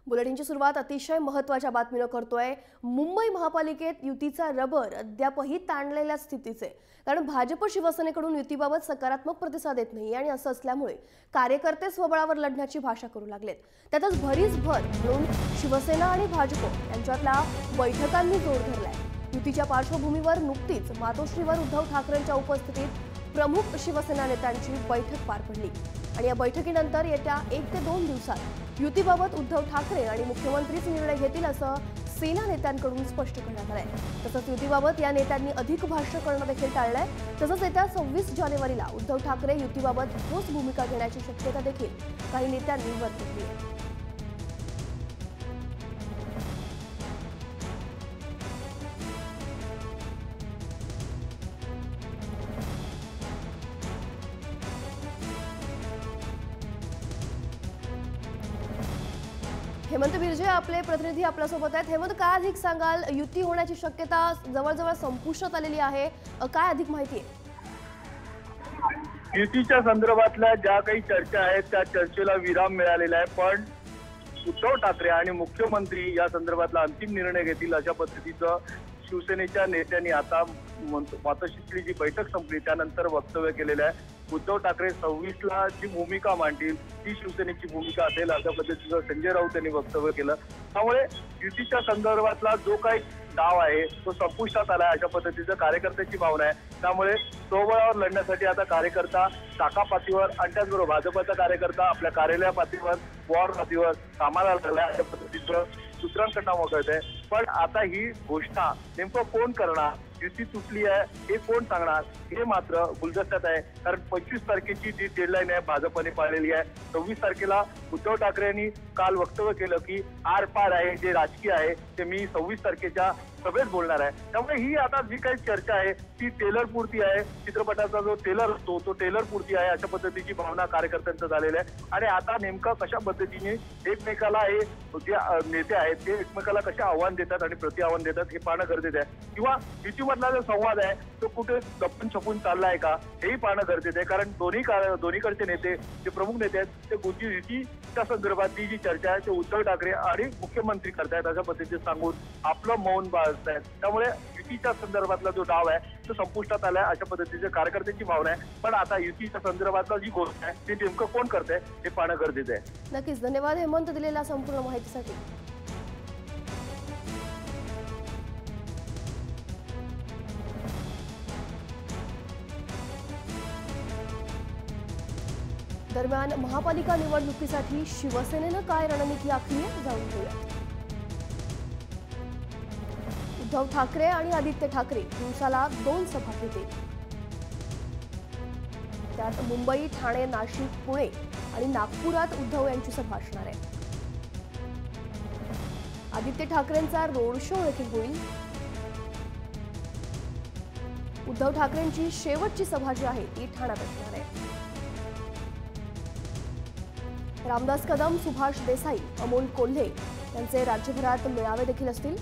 बुलेटिनची सुरुवात अतिशय महत्त्वाच्या बातमीनं करतोय। मुंबई महापालिकेत युतीचा रबर अद्यापही ताणलेल्या स्थितीचे, कारण भाजप शिवसेनेकडून युतीबाबत सकारात्मक प्रतिसाद येत नाही आणि असं असल्यामुळे कार्यकर्ते स्वबळावर लढण्याची भाषा करू लागलेत। त्यातच भरीसभर म्हणून शिवसेना आणि भाजप यांच्यातल्या बैठकांनी जोर धरलाय। युतीच्या पार्श्वभूमीवर नुकतीच मातोश्रीवर उद्धव ठाकरेंच्या उपस्थितीत प्रमुख शिवसेना नेत्यांची बैठक पार पडली आणि या बैठकीनंतर येत्या 1 ते 2 दिवसात युतीबाबत उद्धव ठाकरे आणि मुख्यमंत्रीच निर्णय घेतील असं सेना नेत्यांकडून स्पष्ट करण्यात आलंय। तसंच युतीबाबत या नेत्यांनी अधिक भाष्य करणं देखील टाळलंय। तसंच येत्या 26 जानेवारीला उद्धव ठाकरे युतीबाबत ठोस भूमिका घेण्याची शक्यता देखील काही नेत्यांनी वर्तवली आहे। हेमंत बिर्जे आपले प्रतिनिधी आपल्यासोबत आहेत। हेमंत, काय अधिक सांगाल? युती होण्याची शक्यता जवळजवळ संपुष्टात आलेली आहे, काय अधिक माहिती आहे? युतीच्या संदर्भातल्या ज्या काही चर्चा आहेत त्या चर्चेला विराम मिळालेला आहे, पण उद्धव ठाकरे आणि मुख्यमंत्री या संदर्भातला अंतिम निर्णय घेतील अशा पद्धतीचं शिवसेनेच्या नेत्यांनी आता मातोश्रीची जी बैठक संपली त्यानंतर वक्तव्य केलेलं आहे। उद्धव ठाकरे 26ला जी भूमिका मांडतील ती शिवसेनेची भूमिका असेल अशा पद्धतीचं संजय राऊत यांनी वक्तव्य केलं। त्यामुळे युतीच्या संदर्भातला जो काही डाव आहे तो संपुष्टात आलाय अशा पद्धतीचं कार्यकर्त्याची भावना आहे। त्यामुळे स्वबळावर लढण्यासाठी आता कार्यकर्ता शाखा पातळीवर आणि त्याचबरोबर भाजपचा कार्यकर्ता आपल्या कार्यालय पातळीवर वॉर पातळीवर कामाला लागलाय अशा पद्धतीचं सूत्रांकडनं कळत आहे। पण आता ही घोषणा नेमकं कोण करणार, युती तुटली आहे हे कोण सांगणार हे मात्र गुलदस्त्यात आहे। कारण 25 तारखेची जी डेडलाईन आहे भाजपने पाळलेली आहे। 26 तारखेला उद्धव ठाकरे यांनी काल वक्तव्य केलं की आर पार आहे, जे राजकीय आहे ते मी 26 तारखेच्या सभेत बोलणार आहे। त्यामुळे ही आता जी काही चर्चा आहे ती टेलर पुरती आहे, चित्रपटाचा जो टेलर असतो तो टेलर पुरती आहे अशा पद्धतीची भावना कार्यकर्त्यांचं झालेलं आहे। आणि आता नेमकं कशा पद्धतीने एकमेकाला हे जे नेते आहेत ते एकमेकाला कसे आव्हान देतात आणि प्रति आव्हान देतात हे पाहणं गरजेचं आहे, किंवा युतीमधला जो संवाद आहे तो कुठे लपून छपून चाललाय का हेही पाहणं गरजेचं आहे। कारण दोन्हीकडचे नेते जे प्रमुख नेते आहेत ते युतीच्या संदर्भातली जी चर्चा आहे ते उद्धव ठाकरे आणि मुख्यमंत्री करतायत अशा पद्धतीने सांगून आपलं मौन बाळगतायत। त्यामुळे युतीच्या संदर्भातला जो डाव आहे तो संपुष्टात आलाय अशा पद्धतीच्या कार्यकर्त्यांची भावना आहे। पण आता युतीच्या संदर्भातला जी गोष्ट आहे ती नेमकं कोण करतंय हे पाहणं गरजेचं आहे। नक्कीच, धन्यवाद हेमंत दिलेल्या संपूर्ण माहितीसाठी। दरम्यान महापालिका निवडणुकीसाठी शिवसेनेनं काय रणनीती आखली आहे जाणून घेऊया। उद्धव ठाकरे आणि आदित्य ठाकरे दिवसाला 2 सभा घेतील। त्यात मुंबई, ठाणे, नाशिक, पुणे आणि नागपुरात उद्धव यांची सभा असणार आहे। आदित्य ठाकरेंचा रोड शो देखील होईल। उद्धव ठाकरेंची शेवटची सभा जी आहे ती ठाण्यात असणार आहे। रामदास कदम, सुभाष देसाई, अमोल कोल्हे यांचे राज्यभरात मेळावे देखील असतील।